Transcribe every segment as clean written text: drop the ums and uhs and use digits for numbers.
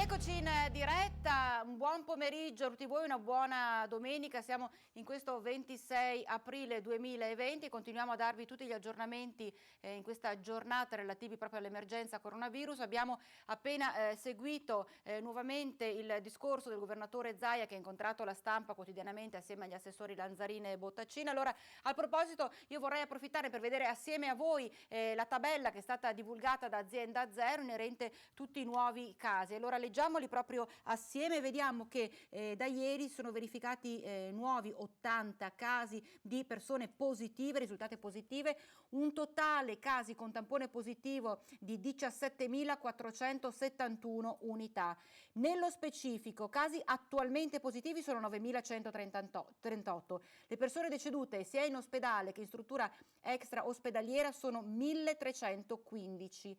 Eccoci in diretta, un buon pomeriggio a tutti voi, una buona domenica, siamo in questo 26 aprile 2020 e continuiamo a darvi tutti gli aggiornamenti in questa giornata relativi proprio all'emergenza coronavirus. Abbiamo appena seguito nuovamente il discorso del governatore Zaia, che ha incontrato la stampa quotidianamente assieme agli assessori Lanzarin e Bottacina. Allora, a proposito, io vorrei approfittare per vedere assieme a voi la tabella che è stata divulgata da Azienda Zero inerente a tutti i nuovi casi. Allora leggiamoli proprio assieme, vediamo che da ieri sono verificati nuovi 80 casi di persone positive, risultate positive, un totale casi con tampone positivo di 17.471 unità. Nello specifico, casi attualmente positivi sono 9.138. Le persone decedute sia in ospedale che in struttura extra ospedaliera sono 1.315.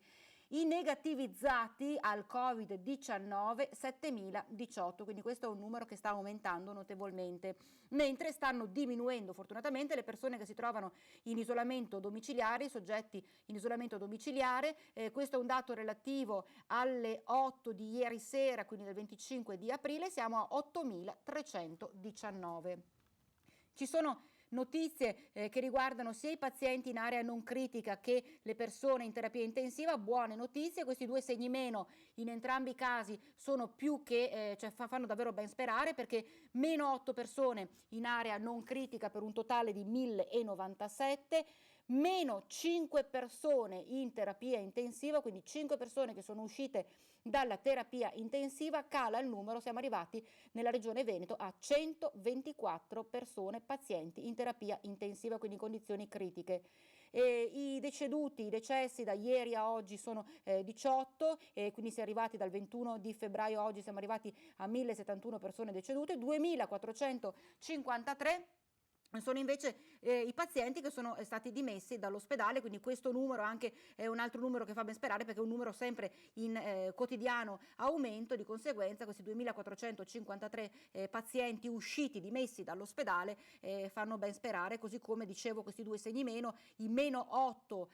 I negativizzati al Covid-19 7.018, quindi questo è un numero che sta aumentando notevolmente, mentre stanno diminuendo fortunatamente le persone che si trovano in isolamento domiciliare, i soggetti in isolamento domiciliare. Questo è un dato relativo alle 8 di ieri sera, quindi del 25 di aprile, siamo a 8.319. Ci sono notizie che riguardano sia i pazienti in area non critica che le persone in terapia intensiva. Buone notizie, questi due segni meno in entrambi i casi sono più che, fanno davvero ben sperare, perché meno 8 persone in area non critica per un totale di 1.097, meno 5 persone in terapia intensiva, quindi 5 persone che sono uscite dalla terapia intensiva, cala il numero, siamo arrivati nella regione Veneto a 124 persone pazienti in terapia intensiva, quindi in condizioni critiche. I decessi da ieri a oggi sono 18, quindi si è arrivati dal 21 di febbraio a oggi, siamo arrivati a 1.071 persone decedute, 2.453 sono invece i pazienti che sono stati dimessi dall'ospedale, quindi questo numero anche è un altro numero che fa ben sperare, perché è un numero sempre in quotidiano aumento. Di conseguenza questi 2.453 pazienti usciti dimessi dall'ospedale fanno ben sperare, così come dicevo questi due segni meno, i meno 8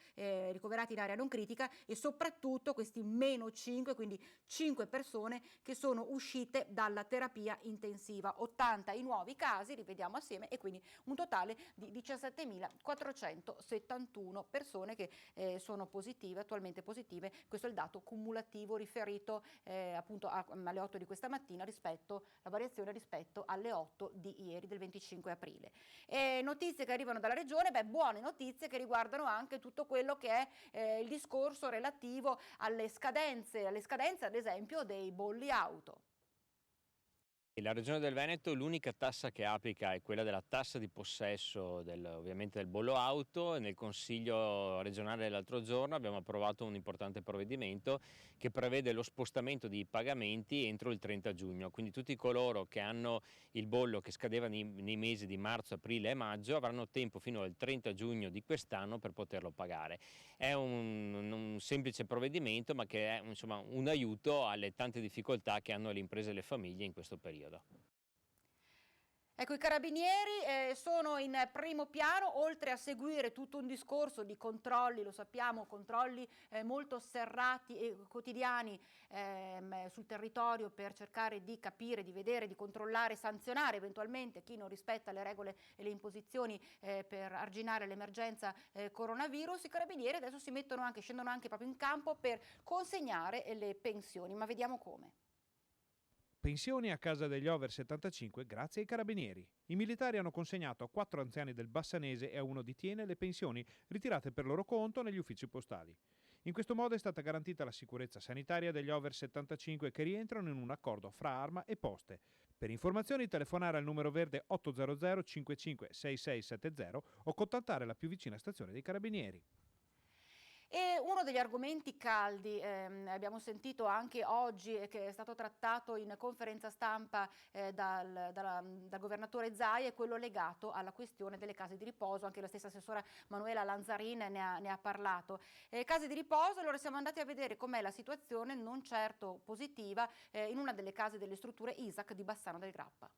ricoverati in area non critica, e soprattutto questi meno 5, quindi 5 persone che sono uscite dalla terapia intensiva. 80 i nuovi casi, rivediamo assieme, e quindi un totale di 17.471 persone che sono positive, attualmente positive. Questo è il dato cumulativo riferito appunto alle 8 di questa mattina, rispetto la variazione rispetto alle 8 di ieri del 25 aprile. Notizie che arrivano dalla regione, buone notizie che riguardano anche tutto quello che è il discorso relativo alle scadenze ad esempio dei bolli auto. La Regione del Veneto l'unica tassa che applica è quella della tassa di possesso ovviamente del bollo auto. Nel Consiglio regionale dell'altro giorno abbiamo approvato un importante provvedimento che prevede lo spostamento di pagamenti entro il 30 giugno, quindi tutti coloro che hanno il bollo che scadeva nei mesi di marzo, aprile e maggio avranno tempo fino al 30 giugno di quest'anno per poterlo pagare. È un semplice provvedimento, ma che è insomma un aiuto alle tante difficoltà che hanno le imprese e le famiglie in questo periodo. Ecco, i carabinieri sono in primo piano, oltre a seguire tutto un discorso di controlli, lo sappiamo, controlli molto serrati e quotidiani sul territorio, per cercare di capire, di vedere, di controllare, sanzionare eventualmente chi non rispetta le regole e le imposizioni per arginare l'emergenza coronavirus. I carabinieri adesso scendono anche proprio in campo per consegnare le pensioni, ma vediamo come. Pensioni a casa degli over 75 grazie ai carabinieri. I militari hanno consegnato a 4 anziani del Bassanese e a uno di Tiene le pensioni ritirate per loro conto negli uffici postali. In questo modo è stata garantita la sicurezza sanitaria degli over 75 che rientrano in un accordo fra Arma e Poste. Per informazioni telefonare al numero verde 800 55 6670 o contattare la più vicina stazione dei carabinieri. E uno degli argomenti caldi, abbiamo sentito anche oggi, che è stato trattato in conferenza stampa dal governatore Zaia, è quello legato alla questione delle case di riposo. Anche la stessa assessora Manuela Lanzarin ne ha parlato. Case di riposo, allora siamo andati a vedere com'è la situazione non certo positiva in una delle case delle strutture ISAC di Bassano del Grappa.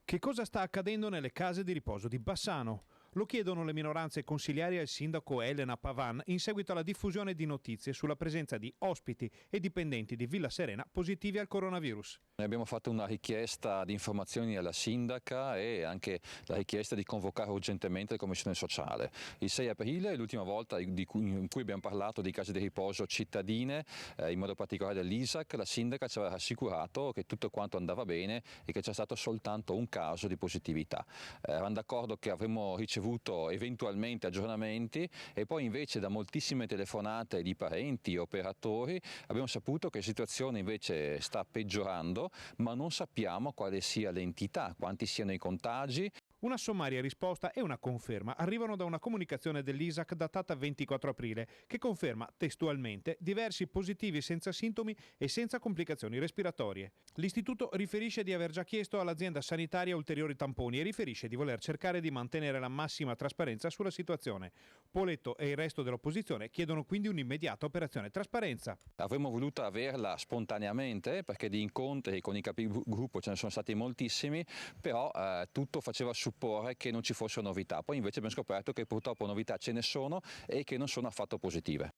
Che cosa sta accadendo nelle case di riposo di Bassano? Lo chiedono le minoranze consiliari al sindaco Elena Pavan in seguito alla diffusione di notizie sulla presenza di ospiti e dipendenti di Villa Serena positivi al coronavirus. Noi abbiamo fatto una richiesta di informazioni alla sindaca e anche la richiesta di convocare urgentemente la commissione sociale. Il 6 aprile è l'ultima volta in cui abbiamo parlato di case di riposo cittadine, in modo particolare dell'ISAC. La sindaca ci aveva assicurato che tutto quanto andava bene e che c'è stato soltanto un caso di positività. Eravamo d'accordo che avremmo ricevuto eventualmente aggiornamenti e poi invece da moltissime telefonate di parenti e operatori abbiamo saputo che la situazione invece sta peggiorando, ma non sappiamo quale sia l'entità, quanti siano i contagi. Una sommaria risposta e una conferma arrivano da una comunicazione dell'ISAC datata 24 aprile che conferma testualmente diversi positivi senza sintomi e senza complicazioni respiratorie. L'istituto riferisce di aver già chiesto all'azienda sanitaria ulteriori tamponi e riferisce di voler cercare di mantenere la massima trasparenza sulla situazione. Poletto e il resto dell'opposizione chiedono quindi un'immediata operazione trasparenza. Avremmo voluto averla spontaneamente perché di incontri con i capigruppo ce ne sono stati moltissimi, però tutto faceva supporre che non ci fossero novità. Poi invece abbiamo scoperto che purtroppo novità ce ne sono e che non sono affatto positive.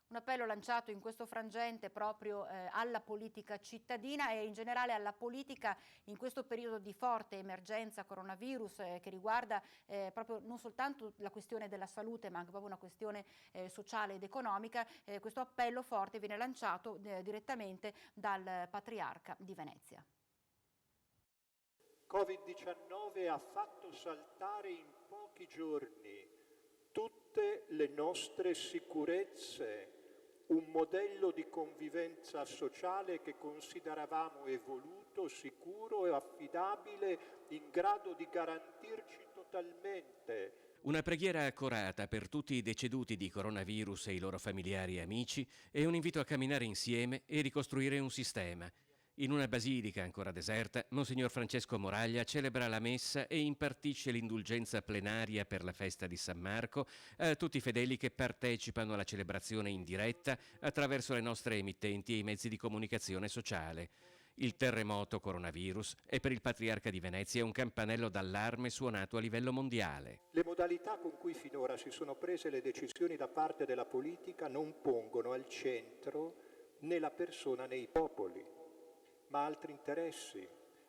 Un appello lanciato in questo frangente proprio alla politica cittadina e in generale alla politica in questo periodo di forte emergenza coronavirus che riguarda proprio non soltanto la questione della salute ma anche proprio una questione sociale ed economica. Questo appello forte viene lanciato direttamente dal Patriarca di Venezia. Covid-19 ha fatto saltare in pochi giorni tutte le nostre sicurezze, un modello di convivenza sociale che consideravamo evoluto, sicuro e affidabile, in grado di garantirci totalmente. Una preghiera accorata per tutti i deceduti di coronavirus e i loro familiari e amici e un invito a camminare insieme e ricostruire un sistema. In una basilica ancora deserta, Monsignor Francesco Moraglia celebra la messa e impartisce l'indulgenza plenaria per la festa di San Marco a tutti i fedeli che partecipano alla celebrazione in diretta attraverso le nostre emittenti e i mezzi di comunicazione sociale. Il terremoto coronavirus è per il Patriarca di Venezia un campanello d'allarme suonato a livello mondiale. Le modalità con cui finora si sono prese le decisioni da parte della politica non pongono al centro né la persona né i popoli, ma altri interessi,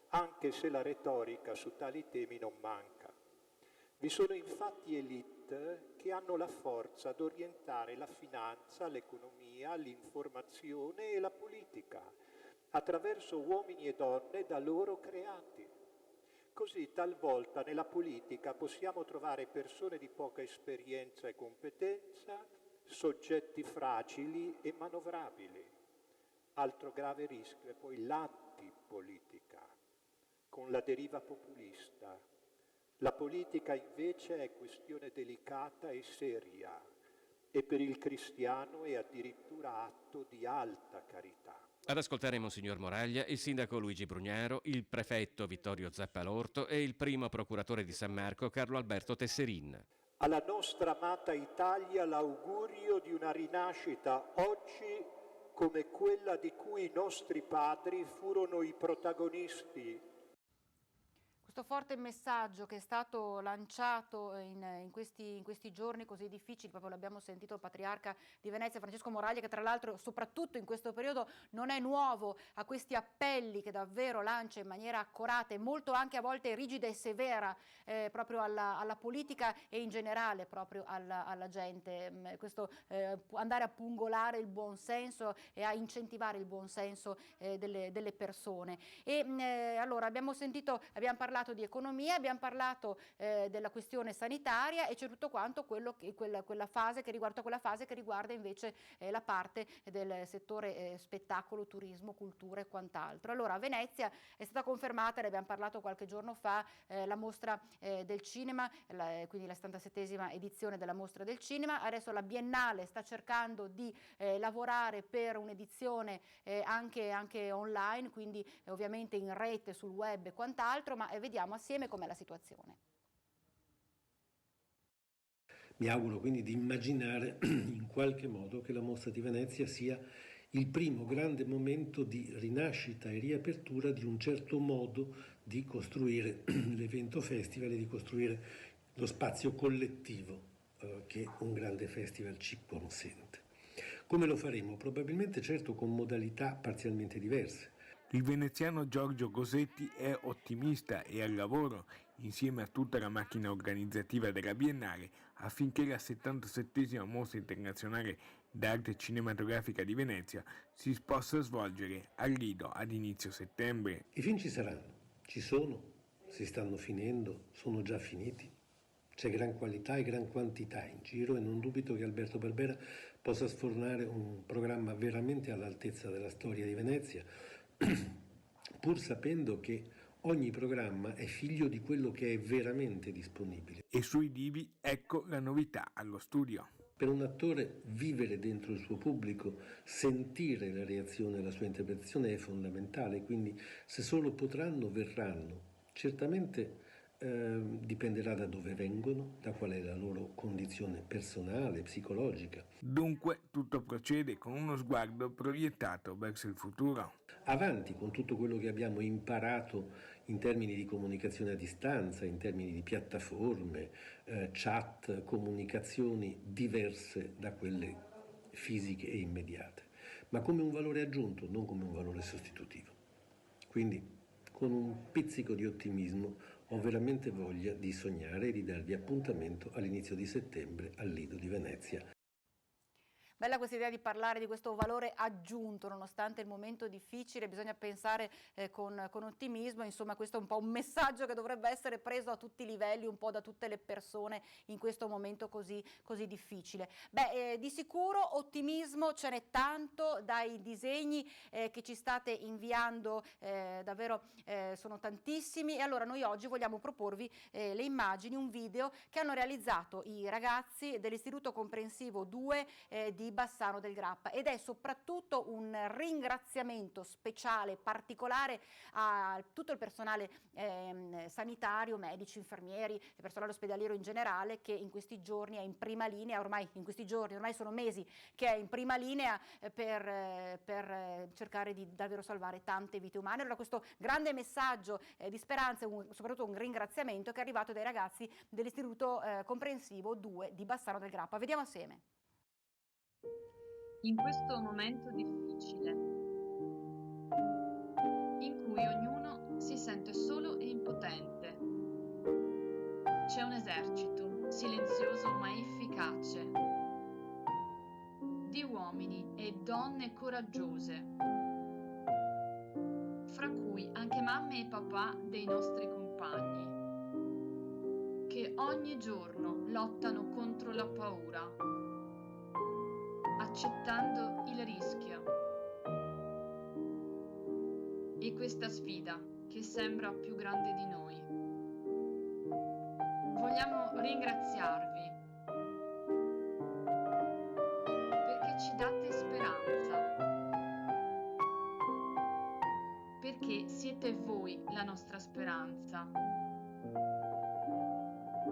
anche se la retorica su tali temi non manca. Vi sono infatti élite che hanno la forza ad orientare la finanza, l'economia, l'informazione e la politica attraverso uomini e donne da loro creati. Così talvolta nella politica possiamo trovare persone di poca esperienza e competenza, soggetti fragili e manovrabili. Altro grave rischio è poi l'antipolitica, con la deriva populista. La politica invece è questione delicata e seria e per il cristiano è addirittura atto di alta carità. Ad ascoltare Monsignor Moraglia, il sindaco Luigi Brugnaro, il prefetto Vittorio Zappalorto e il primo procuratore di San Marco Carlo Alberto Tesserin. Alla nostra amata Italia l'augurio di una rinascita oggi come quella di cui i nostri padri furono i protagonisti. Questo forte messaggio che è stato lanciato in questi giorni così difficili, proprio l'abbiamo sentito il Patriarca di Venezia Francesco Moraglia, che tra l'altro soprattutto in questo periodo non è nuovo a questi appelli che davvero lancia in maniera accorata e molto anche a volte rigida e severa proprio alla politica e in generale proprio alla gente. Questo andare a pungolare il buonsenso e a incentivare il buonsenso delle persone. Allora abbiamo parlato di economia, abbiamo parlato della questione sanitaria e c'è tutto quanto quella fase che riguarda invece la parte del settore spettacolo, turismo, cultura e quant'altro. Allora a Venezia è stata confermata, ne abbiamo parlato qualche giorno fa, la mostra del cinema, quindi la 77esima edizione della mostra del cinema. Adesso la Biennale sta cercando di lavorare per un'edizione anche online, quindi ovviamente in rete, sul web e quant'altro, ma vediamo assieme com'è la situazione. Mi auguro quindi di immaginare in qualche modo che la Mostra di Venezia sia il primo grande momento di rinascita e riapertura di un certo modo di costruire l'evento festival e di costruire lo spazio collettivo che un grande festival ci consente. Come lo faremo? Probabilmente certo con modalità parzialmente diverse. Il veneziano Giorgio Gosetti è ottimista e al lavoro, insieme a tutta la macchina organizzativa della Biennale, affinché la 77esima Mostra internazionale d'arte cinematografica di Venezia si possa svolgere al Lido ad inizio settembre. I film ci saranno, ci sono, si stanno finendo, sono già finiti. C'è gran qualità e gran quantità in giro e non dubito che Alberto Barbera possa sfornare un programma veramente all'altezza della storia di Venezia, pur sapendo che ogni programma è figlio di quello che è veramente disponibile. E sui divi ecco la novità allo studio. Per un attore vivere dentro il suo pubblico, sentire la reazione alla sua interpretazione è fondamentale, quindi se solo potranno, verranno. Certamente dipenderà da dove vengono, da qual è la loro condizione personale, psicologica. Dunque tutto procede con uno sguardo proiettato verso il futuro. Avanti con tutto quello che abbiamo imparato in termini di comunicazione a distanza, in termini di piattaforme, chat, comunicazioni diverse da quelle fisiche e immediate, ma come un valore aggiunto, non come un valore sostitutivo. Quindi con un pizzico di ottimismo ho veramente voglia di sognare e di darvi appuntamento all'inizio di settembre al Lido di Venezia. Bella questa idea di parlare di questo valore aggiunto, nonostante il momento difficile, bisogna pensare con ottimismo, insomma questo è un po' un messaggio che dovrebbe essere preso a tutti i livelli, un po' da tutte le persone in questo momento così difficile. Di sicuro ottimismo ce n'è tanto dai disegni che ci state inviando, davvero sono tantissimi, e allora noi oggi vogliamo proporvi le immagini, un video che hanno realizzato i ragazzi dell'Istituto Comprensivo 2 di Bassano del Grappa, ed è soprattutto un ringraziamento speciale, particolare a tutto il personale sanitario, medici, infermieri, personale ospedaliero in generale, che in questi giorni è in prima linea, ormai sono mesi che è in prima linea per cercare di davvero salvare tante vite umane. Allora questo grande messaggio di speranza, soprattutto un ringraziamento che è arrivato dai ragazzi dell'Istituto Comprensivo 2 di Bassano del Grappa. Vediamo assieme. In questo momento difficile, in cui ognuno si sente solo e impotente, c'è un esercito silenzioso ma efficace di uomini e donne coraggiose, fra cui anche mamme e papà dei nostri compagni, che ogni giorno lottano contro la paura, accettando il rischio e questa sfida che sembra più grande di noi. Vogliamo ringraziarvi perché ci date speranza, perché siete voi la nostra speranza,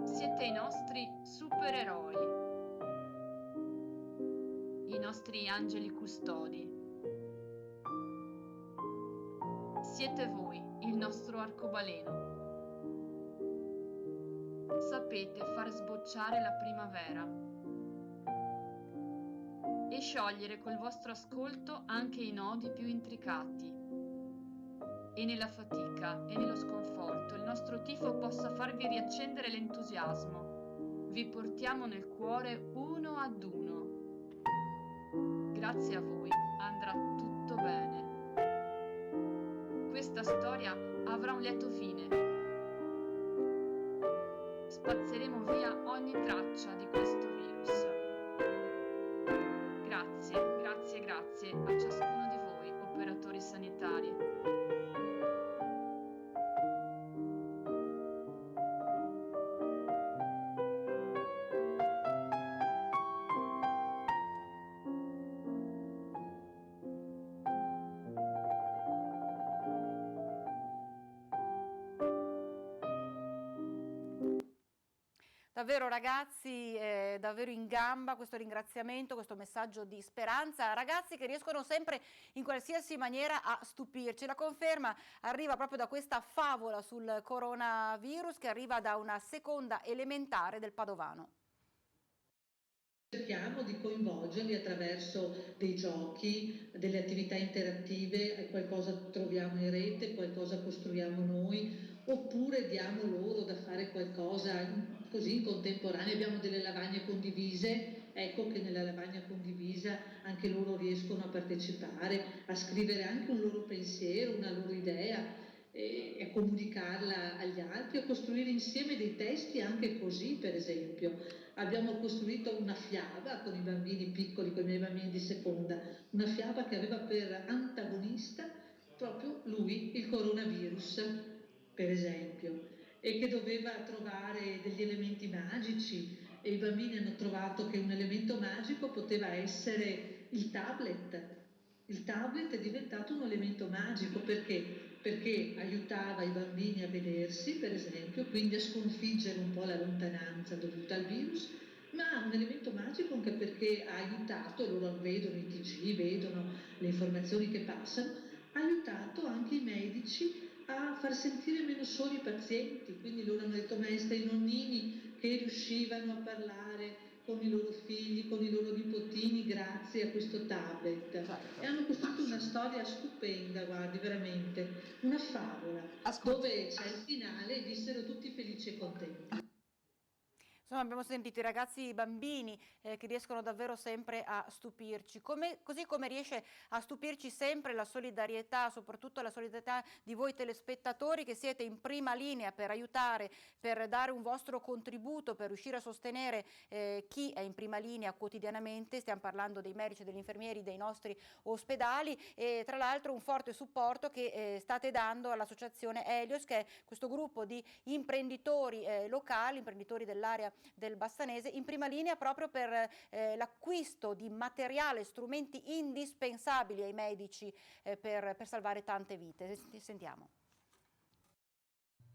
siete i nostri supereroi, i nostri angeli custodi. Siete voi il nostro arcobaleno. Sapete far sbocciare la primavera e sciogliere col vostro ascolto anche i nodi più intricati. E nella fatica e nello sconforto il nostro tifo possa farvi riaccendere l'entusiasmo. Vi portiamo nel cuore uno ad uno. Grazie a voi andrà tutto bene. Questa storia avrà un lieto fine. Spazzeremo via ogni traccia di questo virus. Grazie, grazie, grazie a ciascuno di voi, operatori sanitari. Davvero ragazzi è davvero in gamba questo ringraziamento, questo messaggio di speranza, ragazzi che riescono sempre in qualsiasi maniera a stupirci. La conferma arriva proprio da questa favola sul coronavirus che arriva da una seconda elementare del Padovano. Cerchiamo di coinvolgerli attraverso dei giochi, delle attività interattive, qualcosa troviamo in rete, qualcosa costruiamo noi, oppure diamo loro da fare qualcosa così in contemporanea. Abbiamo delle lavagne condivise, ecco che nella lavagna condivisa anche loro riescono a partecipare, a scrivere anche un loro pensiero, una loro idea, e a comunicarla agli altri, a costruire insieme dei testi anche così. Per esempio abbiamo costruito una fiaba con i bambini piccoli, con i miei bambini di seconda, una fiaba che aveva per antagonista proprio lui, il coronavirus, per esempio, e che doveva trovare degli elementi magici, e i bambini hanno trovato che un elemento magico poteva essere il tablet. Il tablet è diventato un elemento magico perché aiutava i bambini a vedersi, per esempio, quindi a sconfiggere un po' la lontananza dovuta al virus, ma un elemento magico anche perché ha aiutato, e loro vedono i TG, vedono le informazioni che passano, ha aiutato anche i medici a far sentire meno soli i pazienti. Quindi loro hanno detto, maestra, i nonnini che riuscivano a parlare con i loro figli, con i loro nipotini grazie a questo tablet, e hanno costruito una storia stupenda, guardi, veramente una favola, dove c'è il finale e vissero tutti felici e contenti. Insomma, abbiamo sentito i ragazzi, i bambini che riescono davvero sempre a stupirci, così come riesce a stupirci sempre la solidarietà, soprattutto la solidarietà di voi telespettatori che siete in prima linea per aiutare, per dare un vostro contributo, per riuscire a sostenere chi è in prima linea quotidianamente. Stiamo parlando dei medici, degli infermieri, dei nostri ospedali, e tra l'altro un forte supporto che state dando all'associazione Helios, che è questo gruppo di imprenditori locali, imprenditori dell'area del Bassanese, in prima linea proprio per l'acquisto di materiale, strumenti indispensabili ai medici per salvare tante vite. Sentiamo.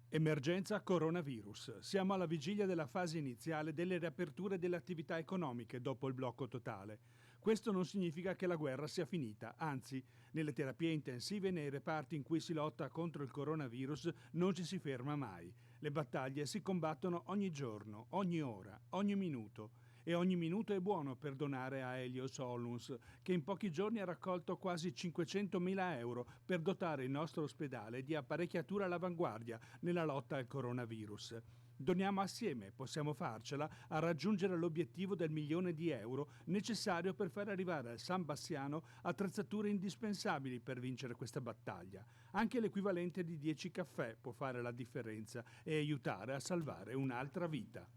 Emergenza coronavirus. Siamo alla vigilia della fase iniziale delle riaperture delle attività economiche dopo il blocco totale. Questo non significa che la guerra sia finita, anzi, nelle terapie intensive e nei reparti in cui si lotta contro il coronavirus non ci si ferma mai. Le battaglie si combattono ogni giorno, ogni ora, ogni minuto. E ogni minuto è buono per donare a Helios Oluns, che in pochi giorni ha raccolto quasi 500.000 euro per dotare il nostro ospedale di apparecchiatura all'avanguardia nella lotta al coronavirus. Doniamo assieme, possiamo farcela, a raggiungere l'obiettivo del 1 milione di euro necessario per far arrivare al San Bassiano attrezzature indispensabili per vincere questa battaglia. Anche l'equivalente di 10 caffè può fare la differenza e aiutare a salvare un'altra vita.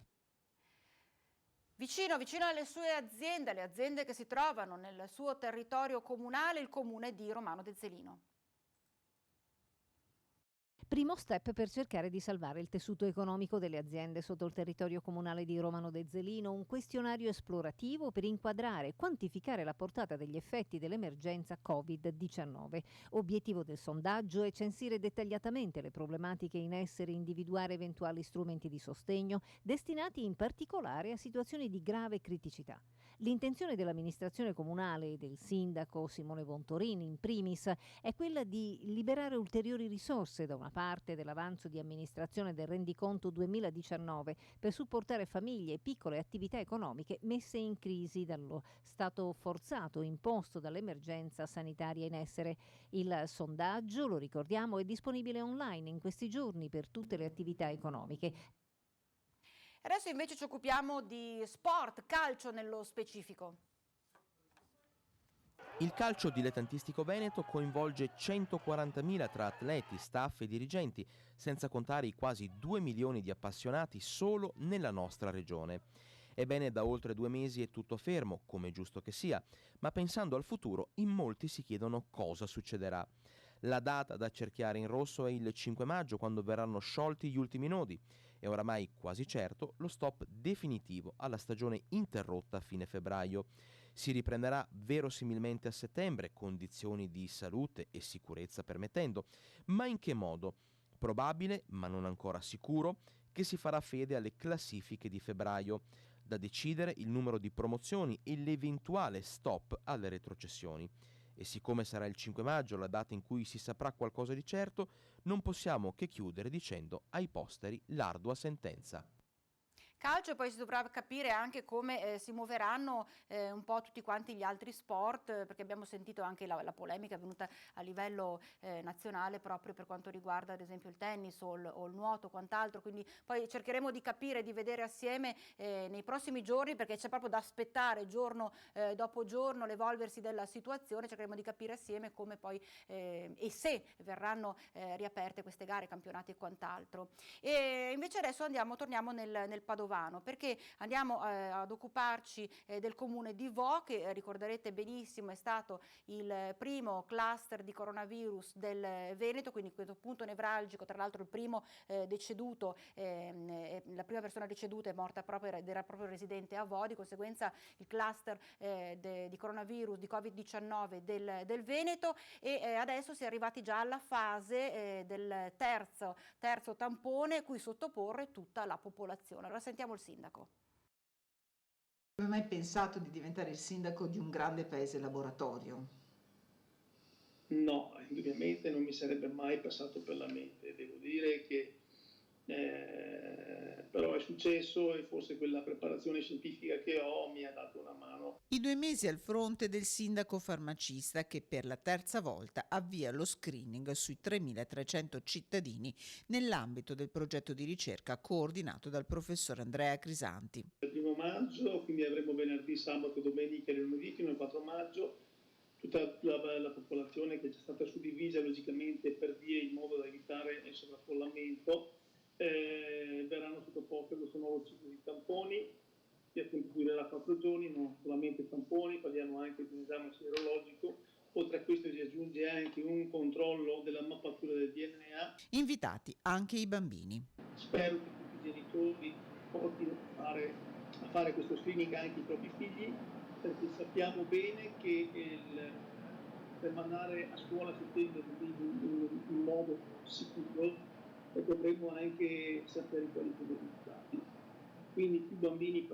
Vicino alle sue aziende, alle aziende che si trovano nel suo territorio comunale, il comune di Romano d'Ezzelino. Primo step per cercare di salvare il tessuto economico delle aziende sotto il territorio comunale di Romano d'Ezzelino, un questionario esplorativo per inquadrare e quantificare la portata degli effetti dell'emergenza Covid-19. Obiettivo del sondaggio è censire dettagliatamente le problematiche in essere e individuare eventuali strumenti di sostegno destinati in particolare a situazioni di grave criticità. L'intenzione dell'amministrazione comunale e del sindaco Simone Vontorini in primis è quella di liberare ulteriori risorse da una parte dell'avanzo di amministrazione del rendiconto 2019 per supportare famiglie e piccole attività economiche messe in crisi dallo stato forzato imposto dall'emergenza sanitaria in essere. Il sondaggio, lo ricordiamo, è disponibile online in questi giorni per tutte le attività economiche. Adesso invece ci occupiamo di sport, calcio nello specifico. Il calcio dilettantistico veneto coinvolge 140.000 tra atleti, staff e dirigenti, senza contare i quasi 2 milioni di appassionati solo nella nostra regione. Ebbene, da oltre 2 mesi è tutto fermo, come è giusto che sia, ma pensando al futuro in molti si chiedono cosa succederà. La data da cerchiare in rosso è il 5 maggio, quando verranno sciolti gli ultimi nodi. È oramai quasi certo lo stop definitivo alla stagione interrotta a fine febbraio. Si riprenderà verosimilmente a settembre, condizioni di salute e sicurezza permettendo. Ma in che modo? Probabile, ma non ancora sicuro, che si farà fede alle classifiche di febbraio. Da decidere il numero di promozioni e l'eventuale stop alle retrocessioni. E siccome sarà il 5 maggio la data in cui si saprà qualcosa di certo, non possiamo che chiudere dicendo ai posteri l'ardua sentenza. Calcio, e poi si dovrà capire anche come si muoveranno un po' tutti quanti gli altri sport, perché abbiamo sentito anche la polemica venuta a livello nazionale proprio per quanto riguarda ad esempio il tennis o il nuoto, quant'altro, quindi poi cercheremo di capire, di vedere assieme nei prossimi giorni, perché c'è proprio da aspettare giorno dopo giorno l'evolversi della situazione, cercheremo di capire assieme come poi e se verranno riaperte queste gare, campionati e quant'altro. E invece adesso torniamo nel Padovano, perché andiamo ad occuparci del comune di Vo, che ricorderete benissimo è stato il primo cluster di coronavirus del Veneto, quindi questo punto nevralgico, tra l'altro il primo deceduto, la prima persona deceduta è morta proprio ed era proprio residente a Vo, di conseguenza il cluster di coronavirus, di Covid-19 del Veneto, e adesso si è arrivati già alla fase del terzo tampone cui sottoporre tutta la popolazione. Allora sentiamo il sindaco. Non hai mai pensato di diventare il sindaco di un grande paese laboratorio? No, indubbiamente non mi sarebbe mai passato per la mente. Devo dire che però è successo e forse quella preparazione scientifica che ho mi ha dato una mano. I 2 mesi al fronte del sindaco farmacista che per la terza volta avvia lo screening sui 3.300 cittadini nell'ambito del progetto di ricerca coordinato dal professor Andrea Crisanti. Il 1 maggio, quindi avremo venerdì, sabato, domenica e lunedì fino al 4 maggio. Tutta la popolazione che è già stata suddivisa logicamente per vie in modo da evitare il sovraffollamento verranno sottoposte a questo nuovo ciclo di tamponi che appunto durerà 4 giorni, non solamente tamponi, parliamo anche di un esame sierologico. Oltre a questo si aggiunge anche un controllo della mappatura del DNA. Invitati anche i bambini. Spero che tutti i genitori portino a fare questo screening anche i propri figli, perché sappiamo bene che per mandare a scuola a settembre in modo sicuro dovremmo anche sapere quali sono i risultati. Quindi più bambini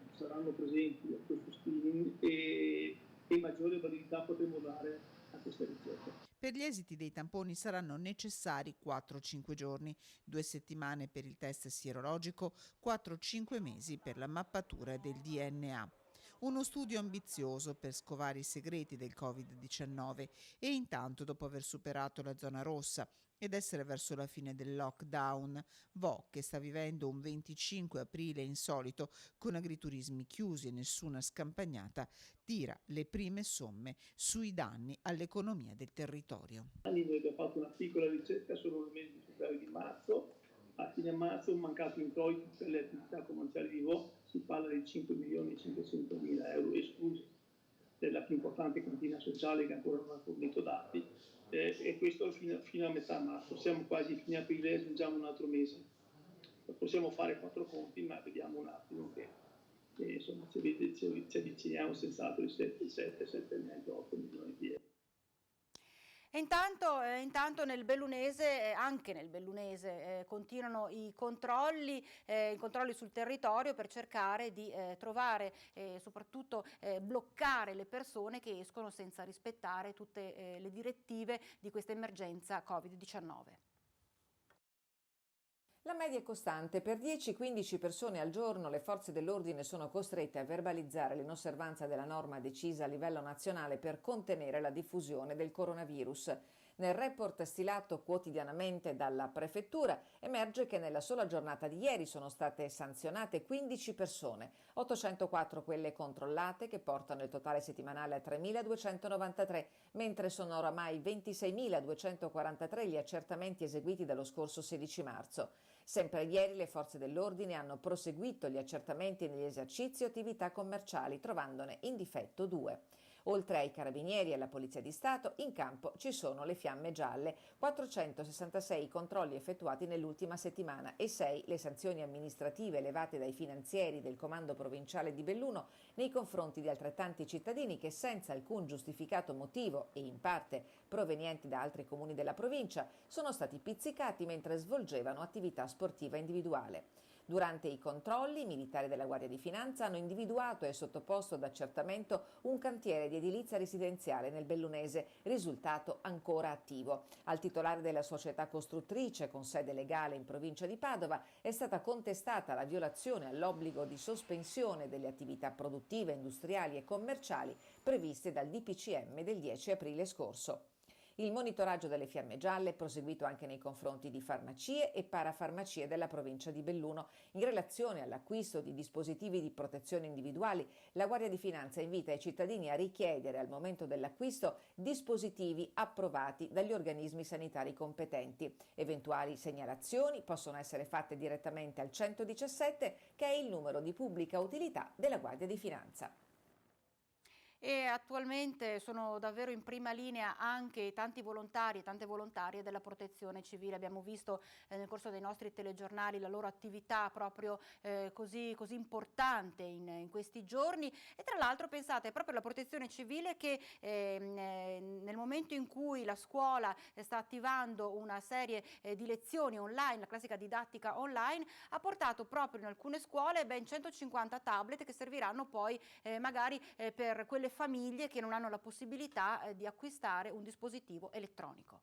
saranno presenti a questo screening e maggiore validità potremo dare a questa ricerca. Per gli esiti dei tamponi saranno necessari 4-5 giorni, 2 settimane per il test sierologico, 4-5 mesi per la mappatura del DNA. Uno studio ambizioso per scovare i segreti del Covid-19 e intanto, dopo aver superato la zona rossa ed essere verso la fine del lockdown, Vo, che sta vivendo un 25 aprile insolito con agriturismi chiusi e nessuna scampagnata, tira le prime somme sui danni all'economia del territorio. Noi abbiamo fatto una piccola ricerca solo nel mese di febbraio di marzo. A fine marzo un mancato introito per le attività commerciali di Vo, si parla di 5.500.000 euro, esclusi della più importante cantina sociale che ancora non ha fornito dati, e questo fino a metà marzo. Siamo quasi fine aprile, aggiungiamo un altro mese. Possiamo fare 4 conti, ma vediamo un attimo che insomma ci avviciniamo senz'altro ai 7,5, 8 milioni di euro. E intanto nel Bellunese, anche nel Bellunese, continuano i controlli sul territorio per cercare di trovare e soprattutto bloccare le persone che escono senza rispettare tutte le direttive di questa emergenza Covid-19. La media è costante. Per 10-15 persone al giorno le forze dell'ordine sono costrette a verbalizzare l'inosservanza della norma decisa a livello nazionale per contenere la diffusione del coronavirus. Nel report stilato quotidianamente dalla Prefettura emerge che nella sola giornata di ieri sono state sanzionate 15 persone, 804 quelle controllate che portano il totale settimanale a 3.293, mentre sono oramai 26.243 gli accertamenti eseguiti dallo scorso 16 marzo. Sempre ieri le forze dell'ordine hanno proseguito gli accertamenti negli esercizi o attività commerciali, trovandone in difetto 2. Oltre ai carabinieri e alla Polizia di Stato, in campo ci sono le fiamme gialle, 466 controlli effettuati nell'ultima settimana e 6 le sanzioni amministrative elevate dai finanzieri del Comando Provinciale di Belluno nei confronti di altrettanti cittadini che senza alcun giustificato motivo e in parte provenienti da altri comuni della provincia sono stati pizzicati mentre svolgevano attività sportiva individuale. Durante i controlli, i militari della Guardia di Finanza hanno individuato e sottoposto ad accertamento un cantiere di edilizia residenziale nel Bellunese, risultato ancora attivo. Al titolare della società costruttrice con sede legale in provincia di Padova è stata contestata la violazione all'obbligo di sospensione delle attività produttive, industriali e commerciali previste dal DPCM del 10 aprile scorso. Il monitoraggio delle fiamme gialle è proseguito anche nei confronti di farmacie e parafarmacie della provincia di Belluno. In relazione all'acquisto di dispositivi di protezione individuali, la Guardia di Finanza invita i cittadini a richiedere al momento dell'acquisto dispositivi approvati dagli organismi sanitari competenti. Eventuali segnalazioni possono essere fatte direttamente al 117, che è il numero di pubblica utilità della Guardia di Finanza. E attualmente sono davvero in prima linea anche tanti volontari e tante volontarie della protezione civile. Abbiamo visto nel corso dei nostri telegiornali la loro attività proprio così importante in questi giorni, e tra l'altro pensate, è proprio la protezione civile che nel momento in cui la scuola sta attivando una serie di lezioni online, la classica didattica online, ha portato proprio in alcune scuole ben 150 tablet che serviranno poi magari per quelle famiglie che non hanno la possibilità di acquistare un dispositivo elettronico.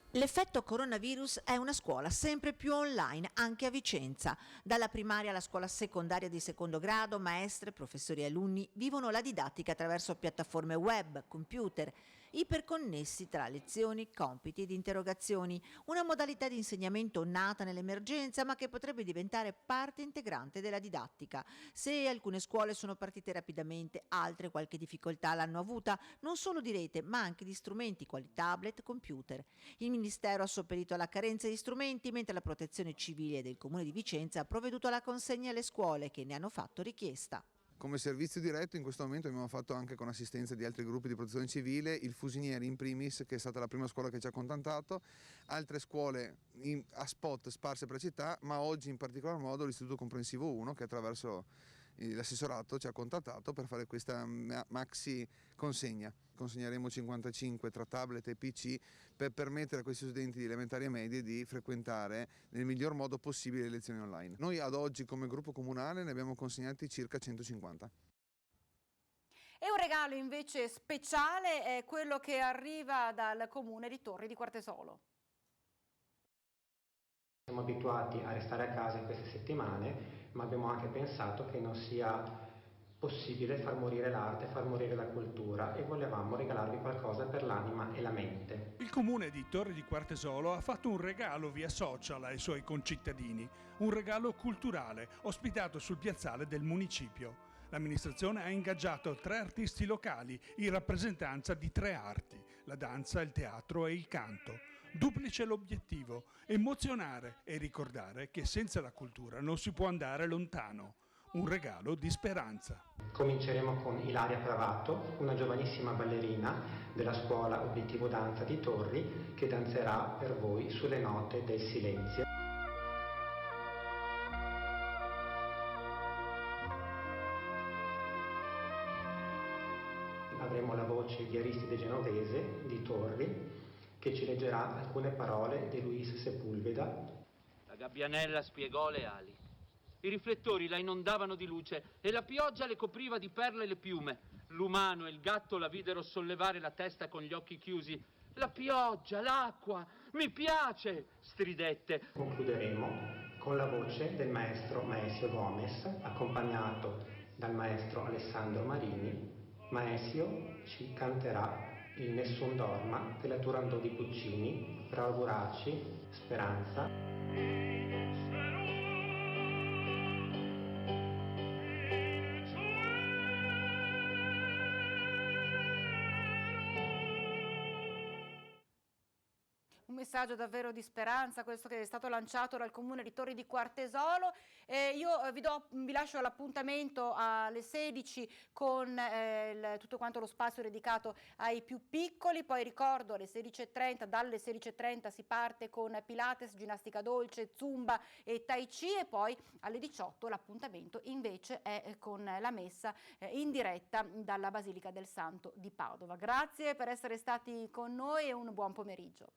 L'effetto coronavirus è una scuola sempre più online anche a Vicenza. Dalla primaria alla scuola secondaria di secondo grado, maestre, professori e alunni vivono la didattica attraverso piattaforme web, computer, iperconnessi tra lezioni, compiti ed interrogazioni. Una modalità di insegnamento nata nell'emergenza ma che potrebbe diventare parte integrante della didattica. Se alcune scuole sono partite rapidamente, altre qualche difficoltà l'hanno avuta, non solo di rete ma anche di strumenti quali tablet, computer. Il Ministero ha sopperito alla carenza di strumenti, mentre la Protezione Civile del Comune di Vicenza ha provveduto alla consegna alle scuole che ne hanno fatto richiesta. Come servizio diretto in questo momento abbiamo fatto anche con assistenza di altri gruppi di protezione civile, il Fusinieri in primis, che è stata la prima scuola che ci ha contattato, altre scuole a spot sparse per la città, ma oggi in particolar modo l'Istituto Comprensivo 1 che attraverso l'assessorato ci ha contattato per fare questa maxi consegna. Consegneremo 55 tra tablet e PC per permettere a questi studenti di elementari e medie di frequentare nel miglior modo possibile le lezioni online. Noi ad oggi come gruppo comunale ne abbiamo consegnati circa 150. E un regalo invece speciale è quello che arriva dal comune di Torri di Quartesolo. Siamo abituati a restare a casa in queste settimane, ma abbiamo anche pensato che non sia possibile far morire l'arte, far morire la cultura, e volevamo regalarvi qualcosa per l'anima e la mente. Il comune di Torri di Quartesolo ha fatto un regalo via social ai suoi concittadini, un regalo culturale ospitato sul piazzale del municipio. L'amministrazione ha ingaggiato 3 artisti locali in rappresentanza di 3 arti, la danza, il teatro e il canto. Duplice l'obiettivo: emozionare e ricordare che senza la cultura non si può andare lontano. Un regalo di speranza. Cominceremo con Ilaria Pravato, una giovanissima ballerina della scuola Obiettivo Danza di Torri, che danzerà per voi sulle note del silenzio. Avremo la voce di Aristide Genovese di Torri, che ci leggerà alcune parole di Luis Sepulveda. La gabbianella spiegò le ali. I riflettori la inondavano di luce e la pioggia le copriva di perle le piume. L'umano e il gatto la videro sollevare la testa con gli occhi chiusi. La pioggia, l'acqua, mi piace, stridette. Concluderemo con la voce del maestro Maesio Gomez, accompagnato dal maestro Alessandro Marini. Maesio ci canterà il Nessun Dorma della Turandot di Puccini per augurarci speranza. Un messaggio davvero di speranza, questo che è stato lanciato dal comune di Torri di Quartesolo. Io vi lascio all'appuntamento alle 16 con tutto quanto lo spazio dedicato ai più piccoli, poi ricordo alle 16:30, dalle 16:30 si parte con Pilates, ginnastica dolce, Zumba e Tai Chi, e poi alle 18 l'appuntamento invece è con la messa in diretta dalla Basilica del Santo di Padova. Grazie per essere stati con noi e un buon pomeriggio.